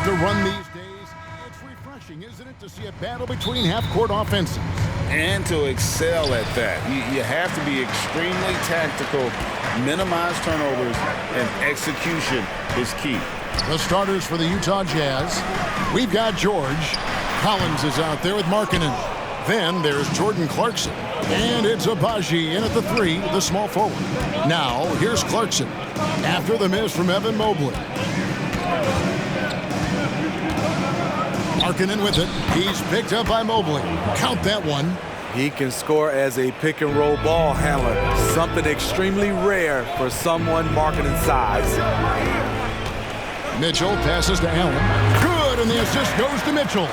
to run these days. It's refreshing, isn't it, to see a battle between half-court offenses? And to excel at that. You have to be extremely tactical, minimize turnovers, and execution is key. The starters for the Utah Jazz. We've got George. Collins is out there with Markkanen. Then there's Jordan Clarkson. And it's Agbaji in at the 3, the small forward. Now, here's Clarkson. After the miss from Evan Mobley. Markkanen with it. He's picked up by Mobley. Count that one. He can score as a pick-and-roll ball handler, something extremely rare for someone Markkanen's size. Mitchell passes to Allen. Good, and the assist goes to Mitchell.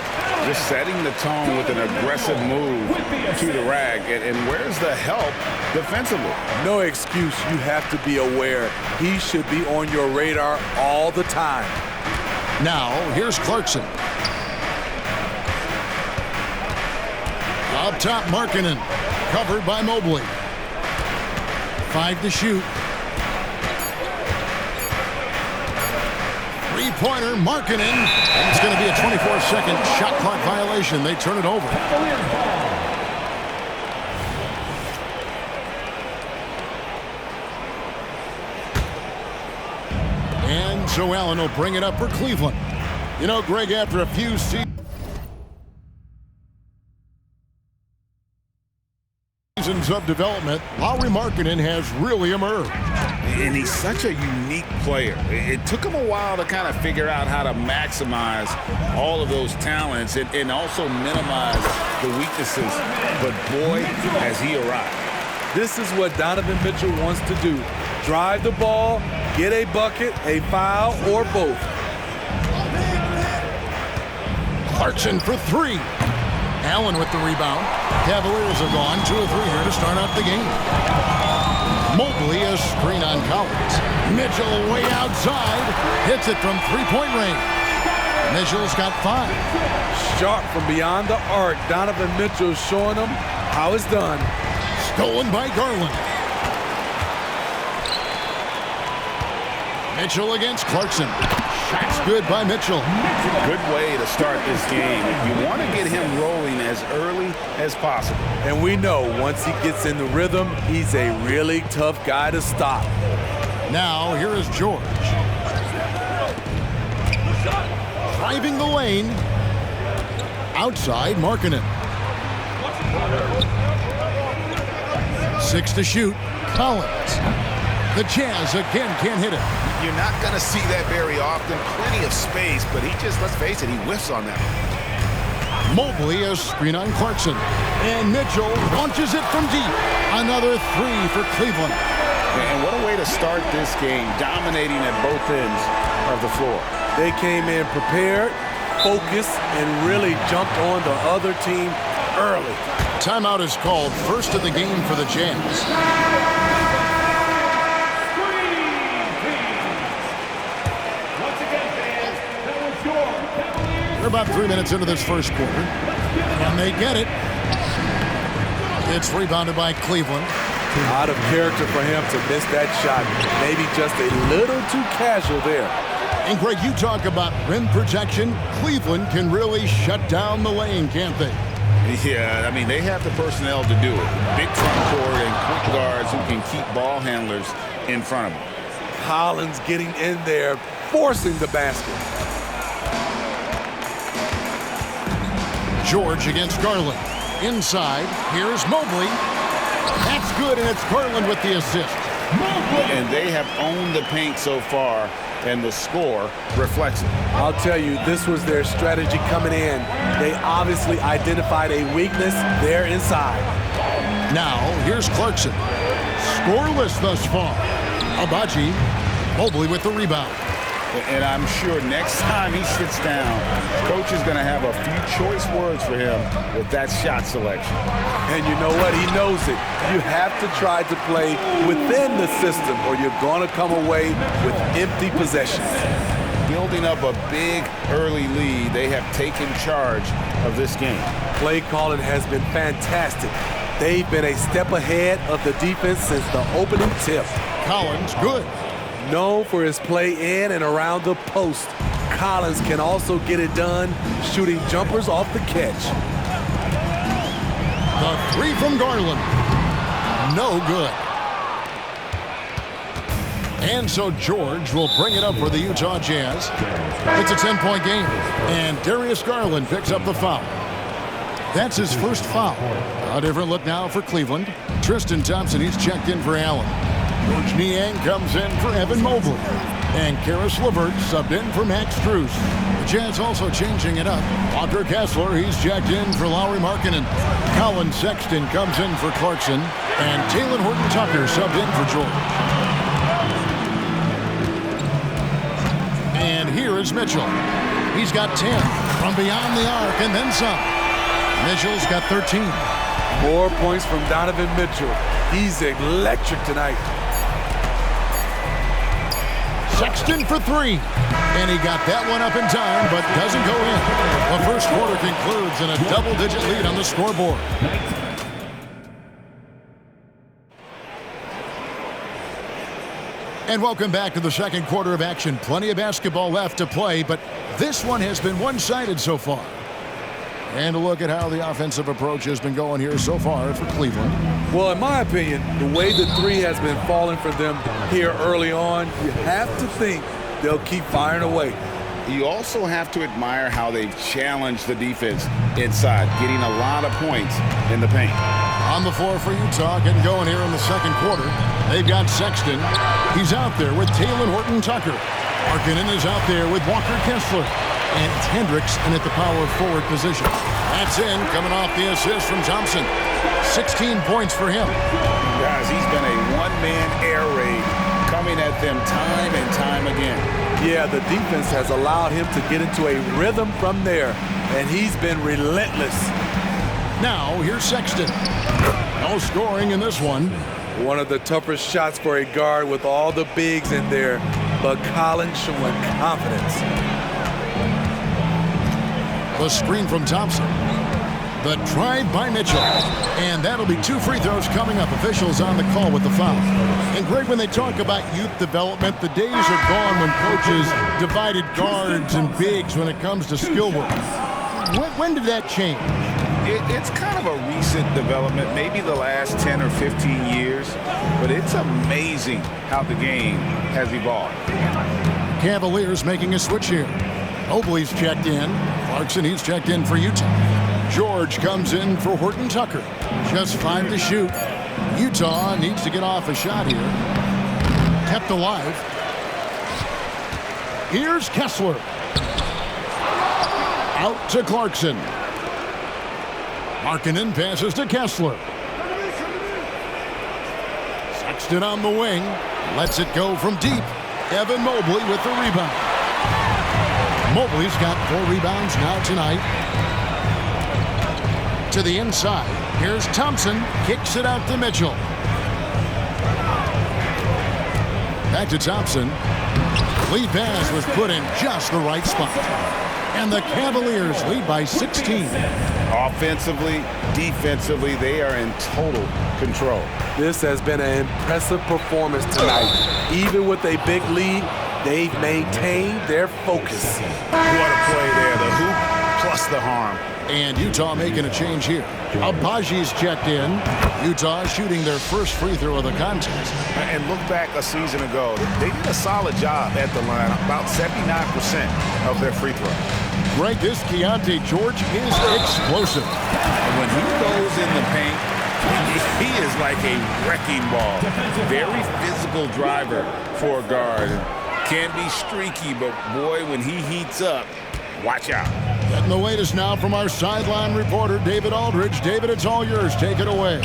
Just setting the tone with an aggressive move to the rack. And where's the help defensively? No excuse. You have to be aware. He should be on your radar all the time. Now, here's Clarkson. Up top, Markkanen. Covered by Mobley. 5 to shoot. Three-pointer, Markkanen. And it's going to be a 24-second shot clock violation. They turn it over. And so Allen will bring it up for Cleveland. You know, Greg, after a few seasons of development, Lauri Markkanen has really emerged. And he's such a unique player. It took him a while to kind of figure out how to maximize all of those talents and also minimize the weaknesses. But boy, has he arrived. This is what Donovan Mitchell wants to do. Drive the ball, get a bucket, a foul, or both. Clarkson for 3. Allen with the rebound. Cavaliers have gone 2 of 3 here to start out the game. Mobley, a screen on Collins. Mitchell way outside. Hits it from three-point range. Mitchell's got 5. Sharp from beyond the arc. Donovan Mitchell showing them how it's done. Stolen by Garland. Mitchell against Clarkson. Shot's good by Mitchell. Good way to start this game. You want to get him rolling as early as possible. And we know once he gets in the rhythm, he's a really tough guy to stop. Now, here is George. Driving the lane. Outside, Markkanen. 6 to shoot. Collins. The Jazz again can't hit it. You're not going to see that very often. Plenty of space, but he just, let's face it, he whiffs on that. Mobley, a screen on Clarkson. And Mitchell launches it from deep. Another 3 for Cleveland. And what a way to start this game, dominating at both ends of the floor. They came in prepared, focused, and really jumped on the other team early. Timeout is called, first of the game for the Jazz. We're about 3 minutes into this first quarter, and they get it. It's rebounded by Cleveland. Out of character for him to miss that shot. Maybe just a little too casual there. And Greg, you talk about rim protection. Cleveland can really shut down the lane, can't they? Yeah, I mean, they have the personnel to do it. Big front court and quick guards who can keep ball handlers in front of them. Collins getting in there, forcing the basket. George against Garland. Inside, here's Mobley. That's good, and it's Garland with the assist. And they have owned the paint so far, and the score reflects it. I'll tell you, this was their strategy coming in. They obviously identified a weakness there inside. Now, here's Clarkson. Scoreless thus far. Agbaji, Mobley with the rebound. And I'm sure next time he sits down, coach is going to have a few choice words for him with that shot selection. And you know what? He knows it. You have to try to play within the system or you're going to come away with empty possessions. Building up a big early lead, they have taken charge of this game. Play calling has been fantastic. They've been a step ahead of the defense since the opening tip. Collins, good. Known for his play in and around the post. Collins can also get it done shooting jumpers off the catch. The three from Garland. No good. And so George will bring it up for the Utah Jazz. It's a 10-point game, and Darius Garland picks up the foul. That's his first foul. A different look now for Cleveland. Tristan Thompson, he's checked in for Allen. George Niang comes in for Evan Mobley. And Karis LeVert subbed in for Max Strus. The Jazz also changing it up. Walker Kessler, he's checked in for Lauri Markkanen. Colin Sexton comes in for Clarkson. And Talen Horton-Tucker subbed in for George. And here is Mitchell. He's got 10 from beyond the arc and then some. Mitchell's got 13. More points from Donovan Mitchell. He's electric tonight. Sexton for three. And he got that one up in time, but doesn't go in. The first quarter concludes in a double-digit lead on the scoreboard. And welcome back to the second quarter of action. Plenty of basketball left to play, but this one has been one-sided so far. And a look at how the offensive approach has been going here so far for Cleveland. Well, in my opinion, the way the three has been falling for them here early on, you have to think they'll keep firing away. You also have to admire how they've challenged the defense inside, getting a lot of points in the paint. On the floor for Utah, getting going here in the second quarter. They've got Sexton. He's out there with Talen Horton-Tucker. Markkanen is out there with Walker Kessler. And it's Hendricks in at the power forward position. That's in, coming off the assist from Thompson. 16 points for him. Guys, he's been a one-man air raid coming at them time and time again. Yeah, the defense has allowed him to get into a rhythm from there, and he's been relentless. Now, here's Sexton. No scoring in this one. One of the toughest shots for a guard with all the bigs in there, but Collins showing confidence. The screen from Thompson. The drive by Mitchell. And that'll be 2 free throws coming up. Officials on the call with the foul. And Greg, when they talk about youth development, the days are gone when coaches divided guards and bigs when it comes to skill work. When did that change? It's kind of a recent development, maybe the last 10 or 15 years, but it's amazing how the game has evolved. Cavaliers making a switch here. Mobley's checked in. Clarkson, he's checked in for Utah. George comes in for Horton-Tucker. Just 5 to shoot. Utah needs to get off a shot here. Kept alive. Here's Kessler. Out to Clarkson. Markkanen passes to Kessler. Sexton on the wing. Lets it go from deep. Evan Mobley with the rebound. Mobley's got 4 rebounds now tonight. To the inside. Here's Thompson. Kicks it out to Mitchell. Back to Thompson. Lead pass was put in just the right spot. And the Cavaliers lead by 16. Offensively, defensively, they are in total control. This has been an impressive performance tonight. Even with a big lead, they've maintained their focus. What a play there, the hoop plus the harm. And Utah making a change here. Abaji's checked in. Utah shooting their first free throw of the contest. And look back a season ago, they did a solid job at the line, about 79% of their free throw. Greg, this Keontae George is explosive. And when he goes in the paint, he is like a wrecking ball. Very physical driver for a guard. Can be streaky, but boy, when he heats up, watch out. Getting the latest now from our sideline reporter, David Aldridge. David, it's all yours. Take it away.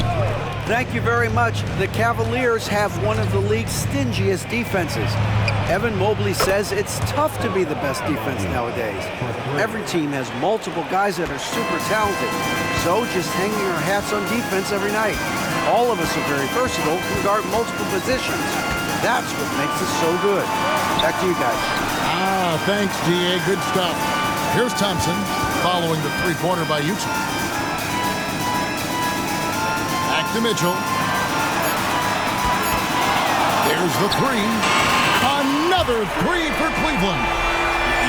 Thank you very much. The Cavaliers have one of the league's stingiest defenses. Evan Mobley says it's tough to be the best defense nowadays. Every team has multiple guys that are super talented, so just hanging our hats on defense every night. All of us are very versatile, can guard multiple positions. That's what makes us so good. Back to you guys. Thanks, D.A. Good stuff. Here's Thompson following the three-pointer by Utah. Back to Mitchell. There's the three. Another three for Cleveland.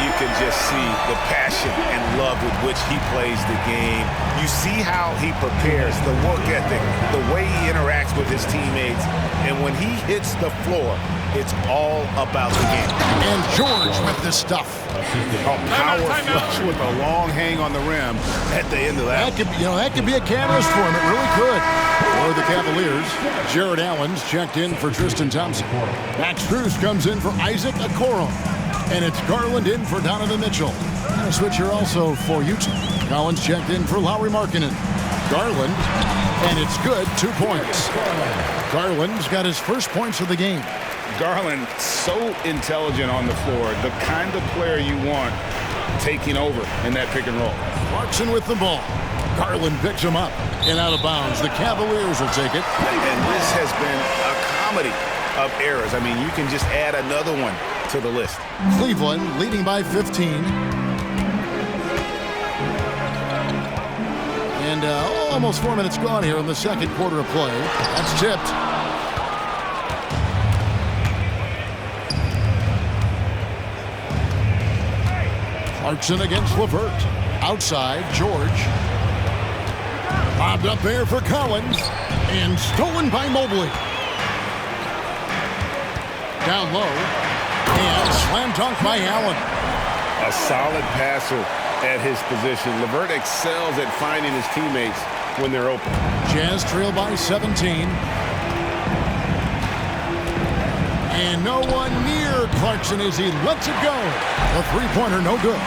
You can just see the passion and love with which he plays the game. You see how he prepares, the work ethic, the way he interacts with his teammates. And when he hits the floor, it's all about the game. And George with this stuff. A power flush with a long hang on the rim at the end of that. That could be a catalyst for him. It really could. For the Cavaliers, Jared Allen's checked in for Tristan Thompson. Max Strus comes in for Isaac Okoro. And it's Garland in for Donovan Mitchell. And a switch here also for Utah. Collins checked in for Lauri Markkanen. Garland, and it's good, 2 points. Garland's got his first points of the game. Garland, so intelligent on the floor, the kind of player you want taking over in that pick and roll. Clarkson with the ball. Garland picks him up and out of bounds. The Cavaliers will take it. And this has been a comedy of errors. I mean, you can just add another one to the list. Cleveland leading by 15. And almost 4 minutes gone here in the second quarter of play. That's tipped. Clarkson against LeVert. Outside, George. Bobbed up there for Collins. And stolen by Mobley. Down low. And slam dunk by Allen. A solid passer at his position. LeVert excels at finding his teammates when they're open. Jazz trail by 17. And no one near Clarkson as he lets it go. A three-pointer, no good.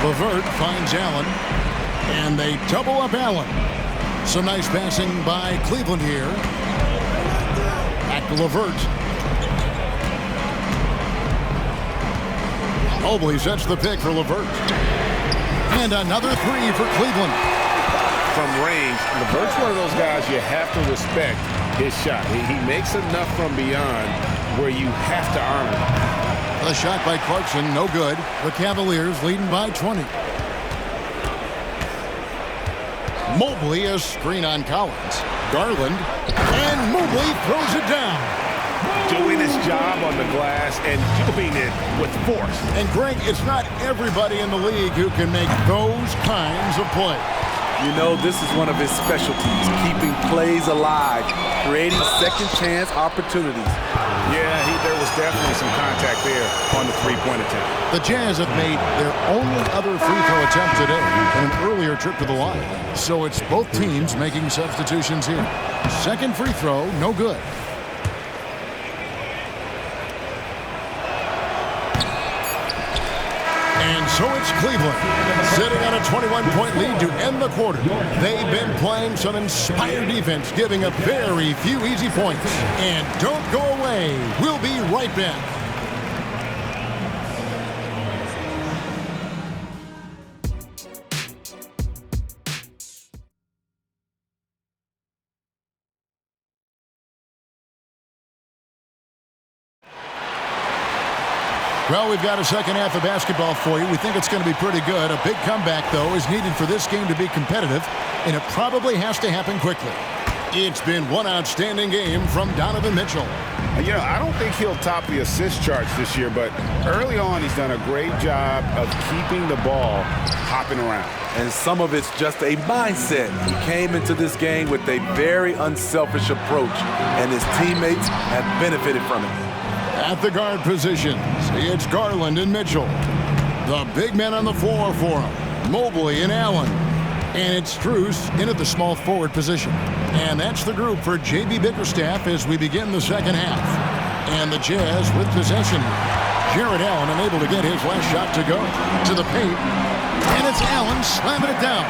LeVert finds Allen. And they double up Allen. Some nice passing by Cleveland here. Back to LeVert. Mobley sets the pick for LeVert. And another three for Cleveland. From range, LeVert's one of those guys you have to respect his shot. He makes enough from beyond where you have to earn it. The shot by Clarkson, no good. The Cavaliers leading by 20. Mobley, a screen on Collins. Garland, and Mobley throws it down. Doing his job on the glass and doing it with force. And Greg, it's not everybody in the league who can make those kinds of plays. You know, this is one of his specialties, keeping plays alive, creating second chance opportunities. Yeah, there was definitely some contact there on the three-point attempt. The Jazz have made their only other free throw attempt today in an earlier trip to the line. So it's both teams making substitutions here. Second free throw, no good. And so it's Cleveland, sitting on a 21-point lead to end the quarter. They've been playing some inspired defense, giving up very few easy points. And don't go away. We'll be right back. Well, we've got a second half of basketball for you. We think it's going to be pretty good. A big comeback, though, is needed for this game to be competitive, and it probably has to happen quickly. It's been one outstanding game from Donovan Mitchell. You know, I don't think he'll top the assist charts this year, but early on he's done a great job of keeping the ball hopping around. And some of it's just a mindset. He came into this game with a very unselfish approach, and his teammates have benefited from it. At the guard positions, it's Garland and Mitchell. The big men on the floor for him, Mobley and Allen. And it's Strus in at the small forward position. And that's the group for J.B. Bickerstaff as we begin the second half. And the Jazz with possession. Jared Allen unable to get his last shot to go. To the paint. And it's Allen slamming it down.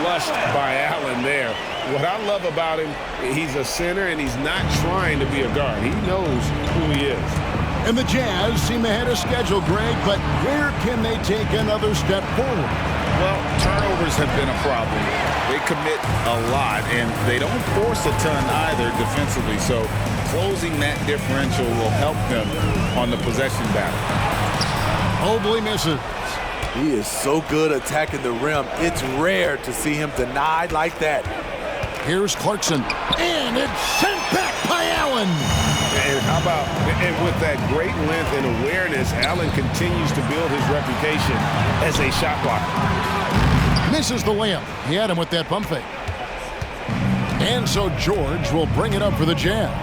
Flushed by Allen there. What I love about him, he's a center and he's not trying to be a guard. He knows who he is. And the Jazz seem ahead of schedule, Greg, but where can they take another step forward? Well, turnovers have been a problem. They commit a lot, and they don't force a ton either defensively. So closing that differential will help them on the possession battle. Mobley misses. He is so good attacking the rim. It's rare to see him denied like that. Here's Clarkson, and it's sent back by Allen. And How about, and with that great length and awareness, Allen continues to build his reputation as a shot blocker. Misses the layup. He had him with that pump fake. And so George will bring it up for the Jazz.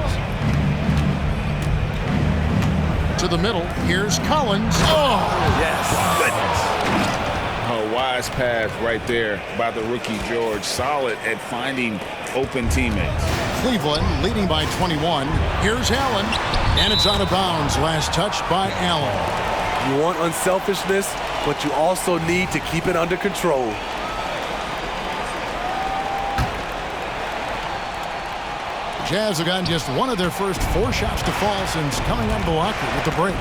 To the middle. Here's Collins. Oh! Yes. Goodness. A wise pass right there by the rookie George. Solid at finding open teammates. Cleveland leading by 21. Here's Allen. And it's out of bounds. Last touch by Allen. You want unselfishness, but you also need to keep it under control. Jazz have gotten just one of their first 4 shots to fall since coming unblocked with the break.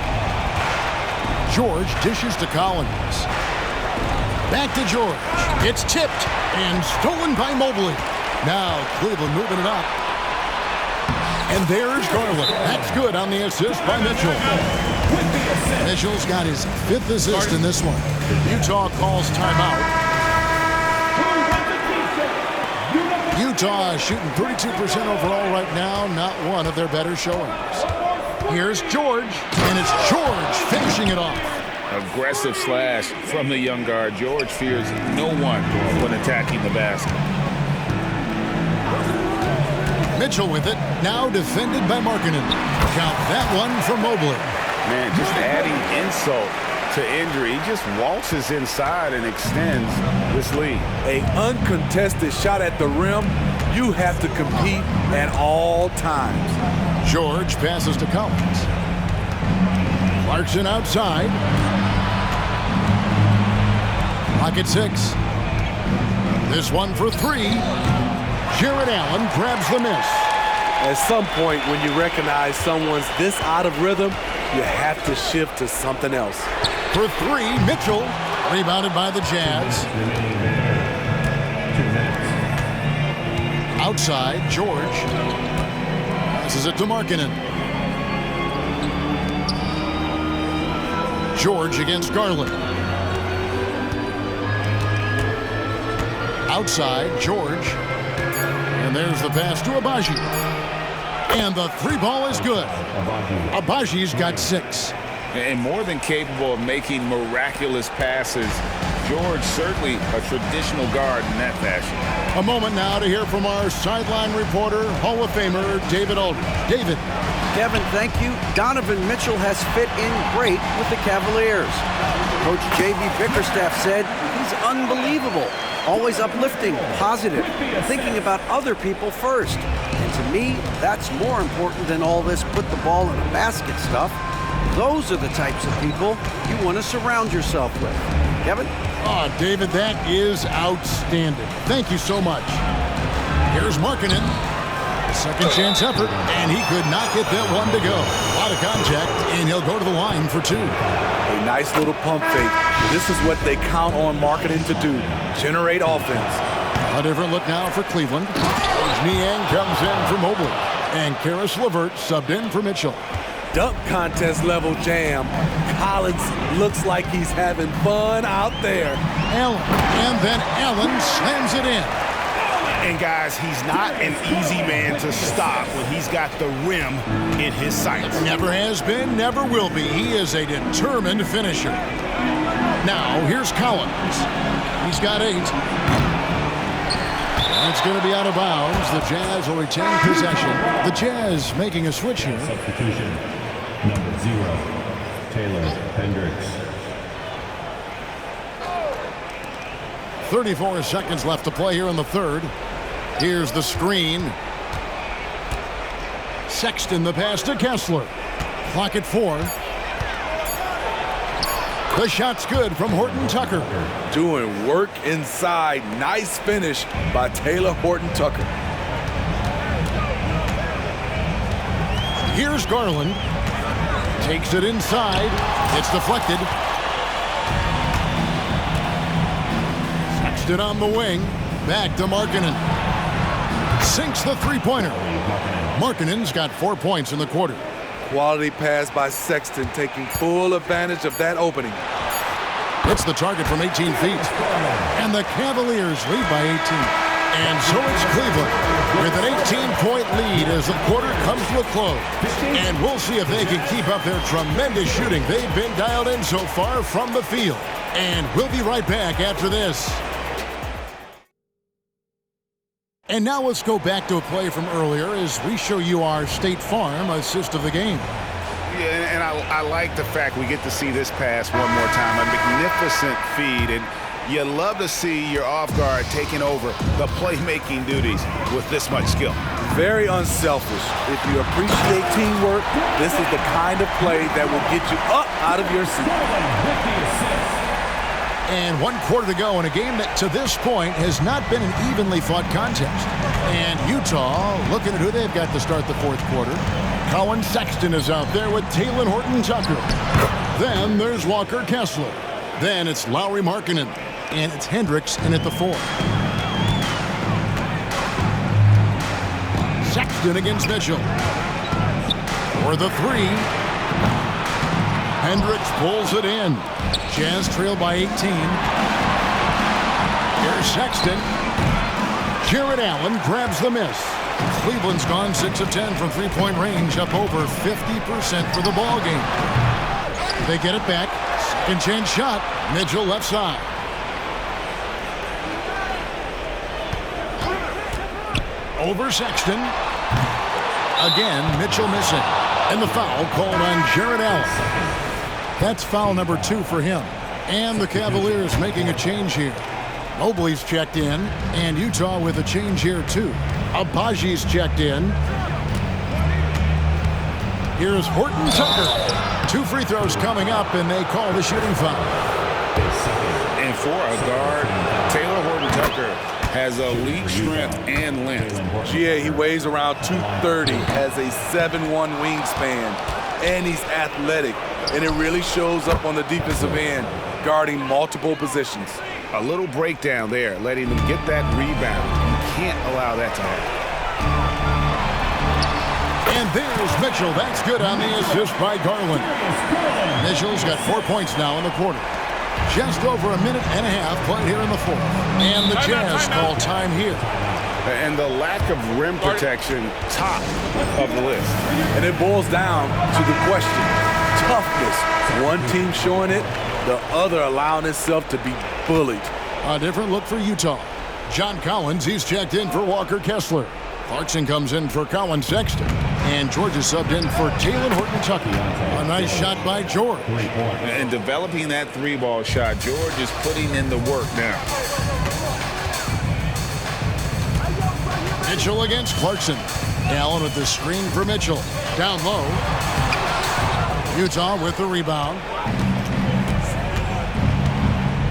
George dishes to Collins. Back to George. It's tipped and stolen by Mobley. Now Cleveland moving it up. And there's Garland. That's good on the assist by Mitchell. Mitchell's got his 5th assist in this one. Utah calls timeout. Utah shooting 32% overall right now, not one of their better showings. Here's George, and it's George finishing it off. Aggressive slash from the young guard. George fears no one when attacking the basket. Mitchell with it, now defended by Markkanen. Count that one for Mobley. Man, just adding insult to injury. He just waltzes inside and extends this lead. An uncontested shot at the rim, you have to compete at all times. George passes to Collins. Clarkson outside. Clock at 6. This one for 3. Jarrett Allen grabs the miss. At some point, when you recognize someone's this out of rhythm, you have to shift to something else. For 3, Mitchell. Rebounded by the Jazz. Outside, George. Passes it to Markkanen. George against Garland. Outside, George. And there's the pass to Agbaji. And the 3 ball is good. Abaji's got 6. And more than capable of making miraculous passes. George certainly a traditional guard in that fashion. A moment now to hear from our sideline reporter, Hall of Famer David Aldridge. David. Kevin, thank you. Donovan Mitchell has fit in great with the Cavaliers. Coach J.B. Bickerstaff said he's unbelievable, always uplifting, positive, thinking about other people first. And to me, that's more important than all this put the ball in a basket stuff. Those are the types of people you want to surround yourself with. Kevin? Oh, David, that is outstanding. Thank you so much. Here's Markkanen. Second chance effort, and he could not get that one to go. A lot of contact, and he'll go to the line for 2. A nice little pump fake. This is what they count on Markkanen to do, generate offense. A different look now for Cleveland. Niang comes in for Mobley, and Karis LeVert subbed in for Mitchell. Dunk contest level jam. Collins looks like he's having fun out there. Allen, and then Allen slams it in. And guys, he's not an easy man to stop when he's got the rim in his sights. Never has been, never will be. He is a determined finisher. Now, here's Collins. He's got 8. It's going to be out of bounds. The Jazz will retain possession. The Jazz making a switch here. Substitution. Number 0, Taylor Hendricks. 34 seconds left to play here in the 3rd. Here's the screen. Sexton the pass to Kessler. Clock at 4. The shot's good from Horton Tucker. Doing work inside. Nice finish by Taylor Horton Tucker. Here's Garland. Takes it inside. It's deflected. Sexton on the wing. Back to Markkanen. Sinks the 3-pointer. Markkanen's got 4 points in the quarter. Quality pass by Sexton, taking full advantage of that opening. Hits the target from 18 feet. And the Cavaliers lead by 18. And so it's Cleveland with an 18-point lead as the quarter comes to a close. And we'll see if they can keep up their tremendous shooting they've been dialed in so far from the field. And we'll be right back after this. And now let's go back to a play from earlier as we show you our State Farm assist of the game. Yeah, and I like the fact we get to see this pass one more time. A magnificent feed, and you love to see your off guard taking over the playmaking duties with this much skill. Very unselfish. If you appreciate teamwork, this is the kind of play that will get you up out of your seat. And 1 quarter to go in a game that to this point has not been an evenly fought contest. And Utah looking at who they've got to start the fourth quarter. Colin Sexton is out there with Talen Horton-Tucker. Then there's Walker Kessler. Then it's Lauri Markkanen. And it's Hendricks in at the 4. Sexton against Mitchell. For the 3. Hendricks pulls it in. Jazz trail by 18. Here's Sexton. Jarrett Allen grabs the miss. Cleveland's gone 6 of 10 from three-point range, up over 50% for the ball game. They get it back. Second chance shot. Mitchell left side. Over Sexton. Again, Mitchell missing. And the foul called on Jarrett Allen. That's foul number 2 for him. And the Cavaliers making a change here. Mobley's checked in, and Utah with a change here too. Abaji's checked in. Here's Horton-Tucker. 2 free throws coming up, and they call the shooting foul. And for a guard, Talen Horton-Tucker has elite strength and length. GA, he weighs around 230, has a 7'1" wingspan, and he's athletic. And it really shows up on the defensive end, guarding multiple positions. A little breakdown there, letting them get that rebound. You can't allow that to happen. And there's Mitchell. That's good on the assist by Garland. Mitchell's got 4 points now in the quarter. Just over a minute and a half played here in the fourth. And the Jazz call time here. And the lack of rim protection, top of the list. And it boils down to the question, toughness. One team showing it, the other allowing itself to be bullied. A different look for Utah. John Collins, he's checked in for Walker Kessler. Clarkson comes in for Colin Sexton. And George is subbed in for Talen Horton-Tucker. A nice shot by George. And developing that 3-ball shot, George is putting in the work now. Mitchell against Clarkson. Allen with the screen for Mitchell. Down low. Utah with the rebound.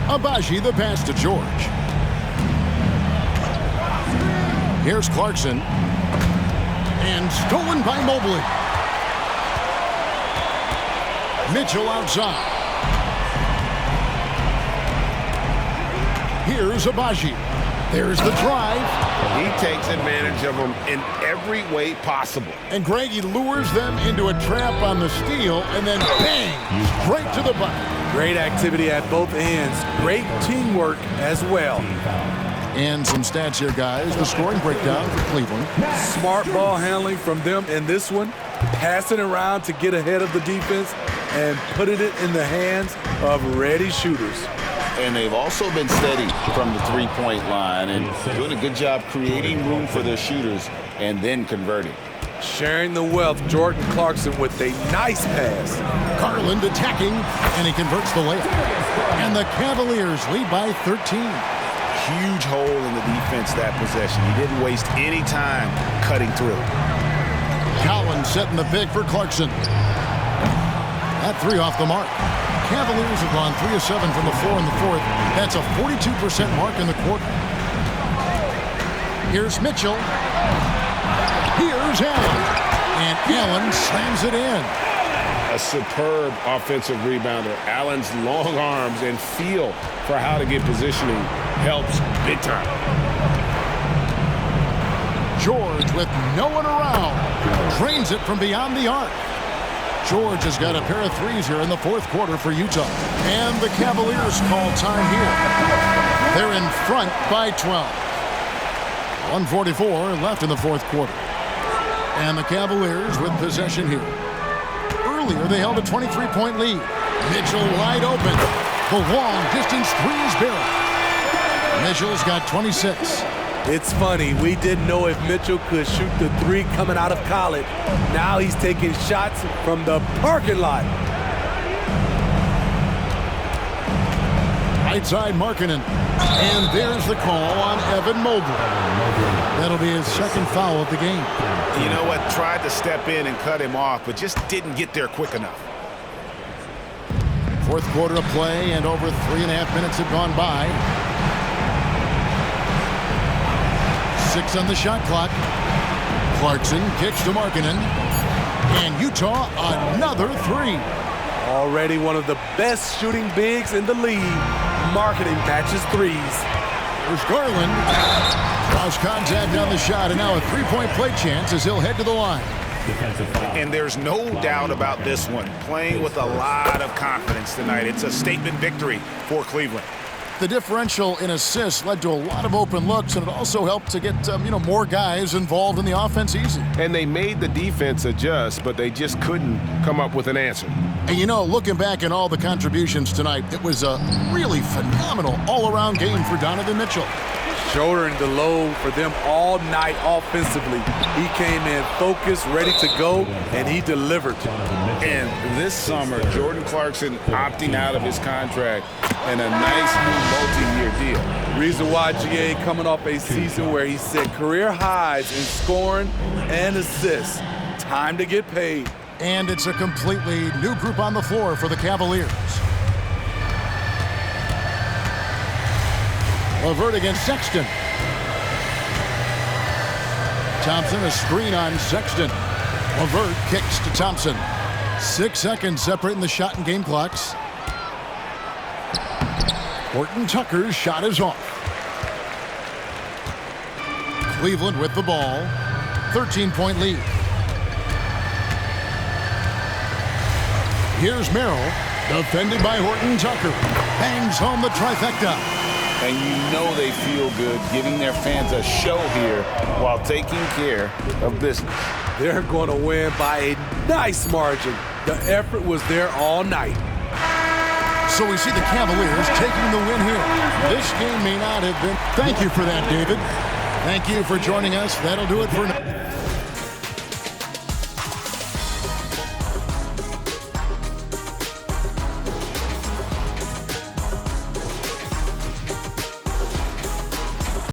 Abaji the pass to George. Here's Clarkson. And stolen by Mobley. Mitchell outside. Here's Abaji. There's the drive. He takes advantage of them in every way possible. And Greg, he lures them into a trap on the steal, and then bang, straight to the bucket. Great activity at both ends. Great teamwork as well. And some stats here, guys. The scoring breakdown for Cleveland. Smart ball handling from them in this one. Passing around to get ahead of the defense and putting it in the hands of ready shooters. And they've also been steady from the three-point line and doing a good job creating room for their shooters and then converting. Sharing the wealth, Jordan Clarkson with a nice pass. Garland attacking, and he converts the layup. And the Cavaliers lead by 13. Huge hole in the defense that possession. He didn't waste any time cutting through. Collins setting the pick for Clarkson. That 3 off the mark. Cavaliers have gone 3 of 7 from the floor in the fourth. That's a 42% mark in the quarter. Here's Mitchell. Here's Allen. And Allen slams it in. A superb offensive rebounder. Allen's long arms and feel for how to get positioning helps big time. George with no one around. Drains it from beyond the arc. George has got a pair of threes here in the fourth quarter for Utah. And the Cavaliers call time here. They're in front by 12. 1:44 left in the fourth quarter. And the Cavaliers with possession here. Earlier, they held a 23-point lead. Mitchell wide open. The long distance three is buried. Mitchell's got 26. It's funny, we didn't know if Mitchell could shoot the three coming out of college. Now he's taking shots from the parking lot. Right side, Markkanen. And there's the call on Evan Mobley. That'll be his second foul of the game. You know what? Tried to step in and cut him off, but just didn't get there quick enough. Fourth quarter of play, and over 3.5 minutes have gone by. 6 on the shot clock. Clarkson kicks to Markkanen. And Utah, another three. Already one of the best shooting bigs in the league. Markkanen matches threes. There's Garland. Cross contact on the shot, and now a three-point play chance as he'll head to the line. Defensive foul. And there's no doubt about this one. Playing with a lot of confidence tonight. It's a statement victory for Cleveland. The differential in assists led to a lot of open looks, and it also helped to get more guys involved in the offense easy. And they made the defense adjust, but they just couldn't come up with an answer. And looking back at all the contributions tonight, it was a really phenomenal all-around game for Donovan Mitchell. Shouldering the load for them all night offensively. He came in focused, ready to go, and he delivered. And this summer, Jordan Clarkson opting out of his contract and a nice new multi-year deal. Reason why GA coming off a season where he set career highs in scoring and assists. Time to get paid. And it's a completely new group on the floor for the Cavaliers. LeVert against Sexton. Thompson, a screen on Sexton. LeVert kicks to Thompson. 6 seconds separating the shot and game clocks. Horton Tucker's shot is off. Cleveland with the ball. 13-point lead. Here's Merrill, defended by Horton Tucker. Bangs home the trifecta. And they feel good giving their fans a show here while taking care of business. They're going to win by a nice margin. The effort was there all night. So we see the Cavaliers taking the win here. This game may not have been. Thank you for that, David. Thank you for joining us. That'll do it for now.